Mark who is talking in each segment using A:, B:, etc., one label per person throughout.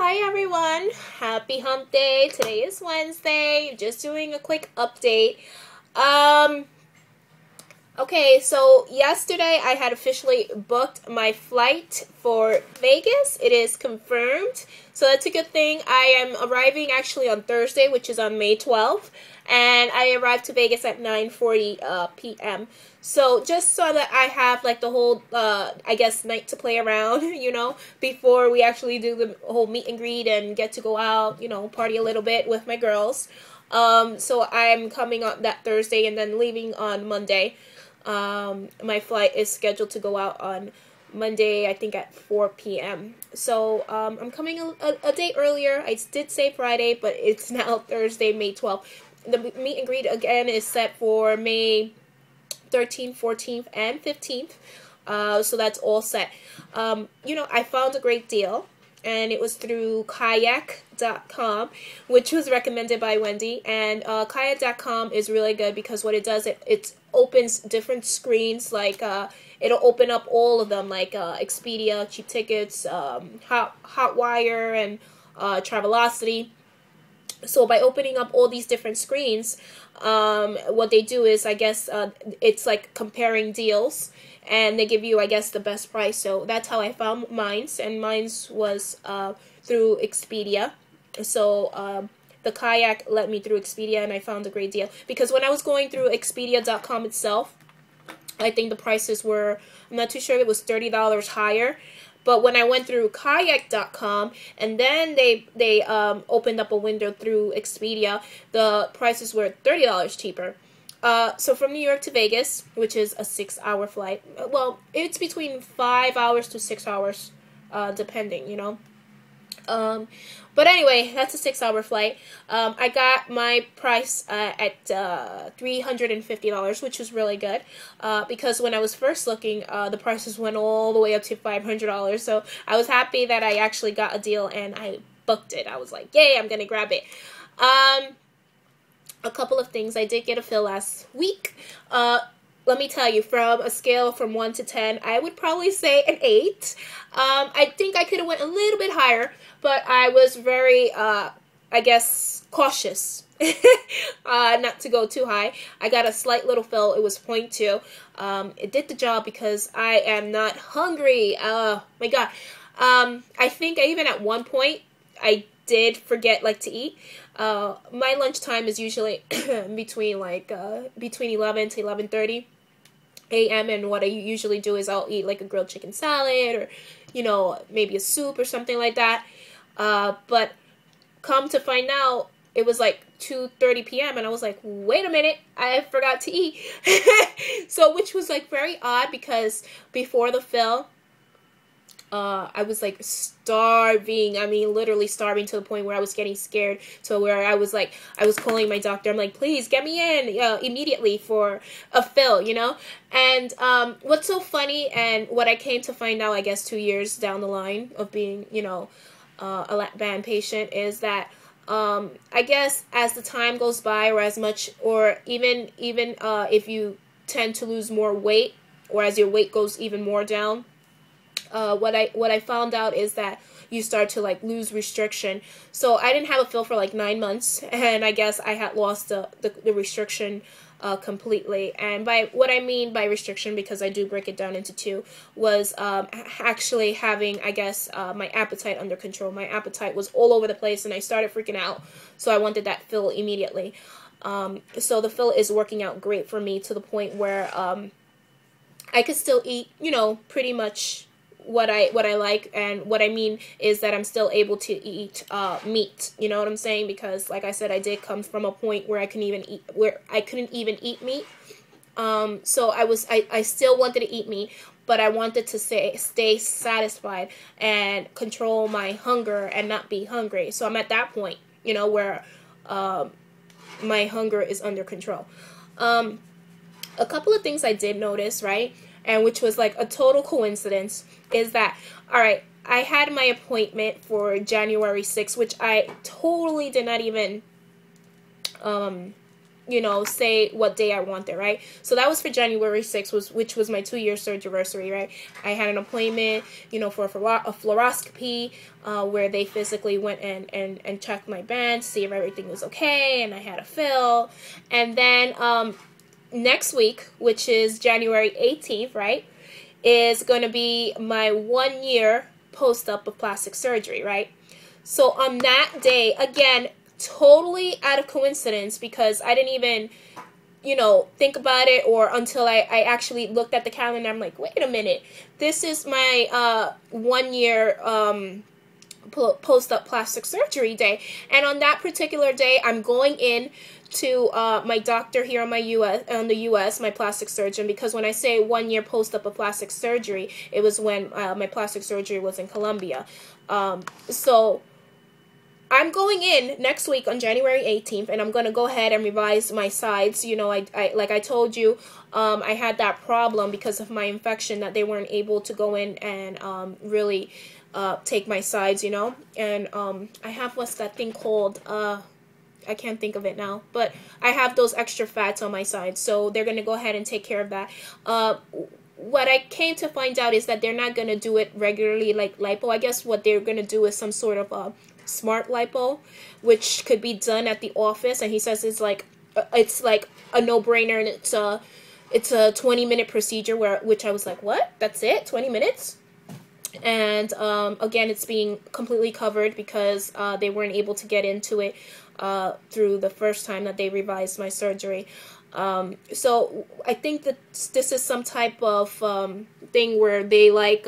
A: Hi everyone, happy hump day. Today is Wednesday. Just doing a quick update. Okay, so yesterday I had officially booked my flight for Vegas. It is confirmed, so that's a good thing. I am arriving actually on Thursday, which is on May 12th, and I arrived to Vegas at 9:40 p.m. So just so that I have like the whole, I guess, night to play around, before we actually do the whole meet and greet and get to go out, party a little bit with my girls. So I'm coming on that Thursday and then leaving on Monday. My flight is scheduled to go out on Monday, I think at 4 p.m. So I'm coming a day earlier. I did say Friday, but it's now Thursday, May 12th. The meet and greet again is set for May 13th, 14th, and 15th. So that's all set. I found a great deal, and it was through kayak.com, which was recommended by Wendy. And kayak.com is really good because what it does, it opens different screens, like it'll open up all of them, like Expedia, Cheap Tickets, Hotwire, and Travelocity. So by opening up all these different screens, what they do is, I guess, it's like comparing deals, and they give you, I guess, the best price. So that's how I found mine's, and mine's was through Expedia. So the kayak led me through Expedia, and I found a great deal. Because when I was going through Expedia.com itself, I think the prices were, I'm not too sure if it was $30 higher. But when I went through kayak.com, and then they opened up a window through Expedia, the prices were $30 cheaper. So from New York to Vegas, which is a 6-hour flight, well, it's between 5 hours to 6 hours, depending, But anyway, that's a 6-hour flight. I got my price at $350, which was really good. Because when I was first looking, the prices went all the way up to $500. So I was happy that I actually got a deal and I booked it. I was like, yay, I'm going to grab it. A couple of things. I did get a fill last week. Let me tell you, from a scale from 1 to 10, I would probably say an 8. I think I could have went a little bit higher, but I was very, I guess, cautious not to go too high. I got a slight little fill. It was 0.2. It did the job because I am not hungry. Oh, my God. I think even at one point, I did forget, to eat. My lunchtime is usually between 11 to 11:30 a.m. and what I usually do is I'll eat like a grilled chicken salad or maybe a soup or something like that. But come to find out, it was like 2:30 p.m. and I was like, wait a minute, I forgot to eat. So which was like very odd because before the fill, I was like starving. I mean, literally starving to the point where I was getting scared, to where I was calling my doctor. I'm like, please get me in immediately for a fill, And what's so funny, and what I came to find out, I guess 2 years down the line of being, a Lapand patient, is that I guess as the time goes by, or as much, or even if you tend to lose more weight, or as your weight goes even more down, what I found out is that you start to lose restriction. So I didn't have a fill for 9 months, and I guess I had lost the restriction completely. And by what I mean by restriction, because I do break it down into two, was actually having, I guess, my appetite under control. My appetite was all over the place, and I started freaking out. So I wanted that fill immediately. So the fill is working out great for me, to the point where I could still eat, pretty much what I like. And what I mean is that I'm still able to eat meat, you know what I'm saying? Because like I said, I did come from a point where I couldn't even eat meat. So I still wanted to eat meat, but I wanted to stay satisfied and control my hunger and not be hungry. So I'm at that point, where my hunger is under control. A couple of things I did notice, right? And which was a total coincidence, is that, all right, I had my appointment for January 6th, which I totally did not even, you know, say what day I want it, right? So that was for January 6th, which was my 2-year surgery, right? I had an appointment, you know, for a fluoroscopy, where they physically went and checked my band to see if everything was okay, and I had a fill. And then next week, which is January 18th, right, is going to be my 1-year post-op of plastic surgery, right? So on that day, again, totally out of coincidence, because I didn't even, you know, think about it, or until I actually looked at the calendar. I'm like, wait a minute, this is my 1-year post-op plastic surgery day. And on that particular day, I'm going in to my doctor here in the US, my plastic surgeon, because when I say 1-year post-op of plastic surgery, it was when my plastic surgery was in Colombia. So I'm going in next week on January 18th, and I'm going to go ahead and revise my sides. You know, I like I told you, I had that problem because of my infection, that they weren't able to go in and really take my sides, you know. And I have, what's that thing called? I can't think of it now, but I have those extra fats on my sides, so they're going to go ahead and take care of that. What I came to find out is that they're not going to do it regularly like lipo. I guess what they're going to do is some sort of smart lipo, which could be done at the office, and he says it's like a no-brainer, and it's a 20-minute procedure, which I was like, what? That's it? 20 minutes? And again, it's being completely covered because they weren't able to get into it through the first time that they revised my surgery. So I think that this is some type of thing where they like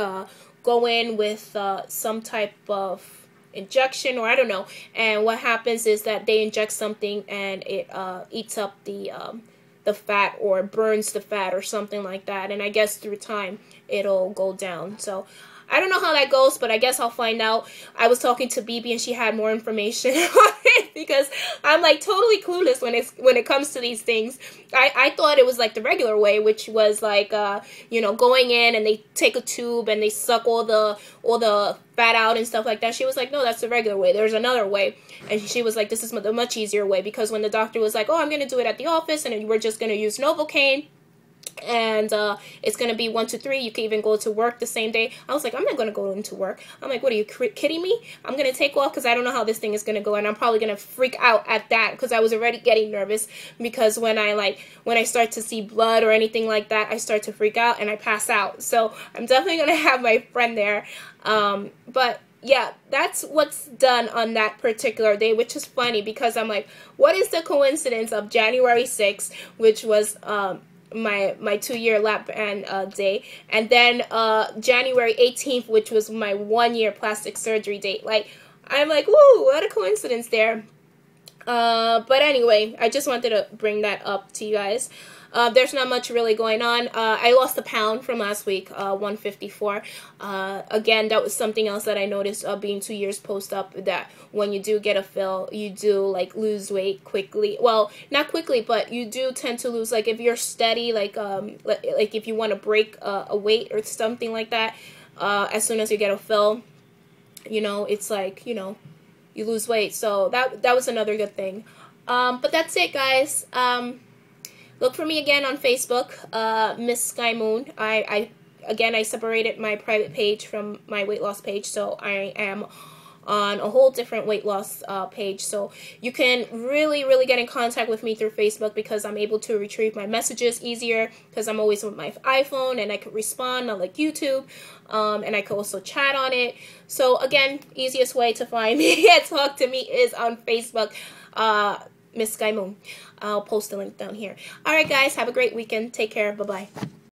A: go in with some type of injection, or I don't know, and what happens is that they inject something and it eats up the fat, or burns the fat, or something like that, and I guess through time it'll go down. So I don't know how that goes, but I guess I'll find out. I was talking to BB and she had more information on it, because I'm like totally clueless when it comes to these things. I thought it was like the regular way, which was like you know, going in and they take a tube and they suck all the fat out and stuff like that. She was like, no, that's the regular way. There's another way. And she was like, this is the much easier way, because when the doctor was like, oh, I'm going to do it at the office and we're just going to use Novocaine, and it's going to be 1 to 3. You can even go to work the same day. I was like, I'm not going to go into work. I'm like, what, are you kidding me? I'm going to take off because I don't know how this thing is going to go, and I'm probably going to freak out at that, because I was already getting nervous, because when I start to see blood or anything like that, I start to freak out and I pass out. So I'm definitely going to have my friend there. But yeah, that's what's done on that particular day, which is funny, because I'm like, what is the coincidence of January 6th, which was my 2-year Lapand day, and then January 18th, which was my 1-year plastic surgery date. Like, I'm like, woo, what a coincidence there. But anyway, I just wanted to bring that up to you guys. There's not much really going on. I lost a pound from last week, 154. Again, that was something else that I noticed being 2 years post-op, that when you do get a fill, you do like lose weight quickly. Well, not quickly, but you do tend to lose, like if you're steady, like if you want to break a weight or something like that, as soon as you get a fill, you know, it's like, you know, you lose weight. So that was another good thing. But that's it, guys. Look for me again on Facebook, Miss Sky Moon. I separated my private page from my weight loss page, so I am on a whole different weight loss page. So you can really get in contact with me through Facebook, because I'm able to retrieve my messages easier, because I'm always with my iPhone and I could respond, not like YouTube, and I could also chat on it. So again, easiest way to find me and talk to me is on Facebook, Miss Sky Moon. I'll post the link down here. Alright guys, have a great weekend. Take care. Bye-bye.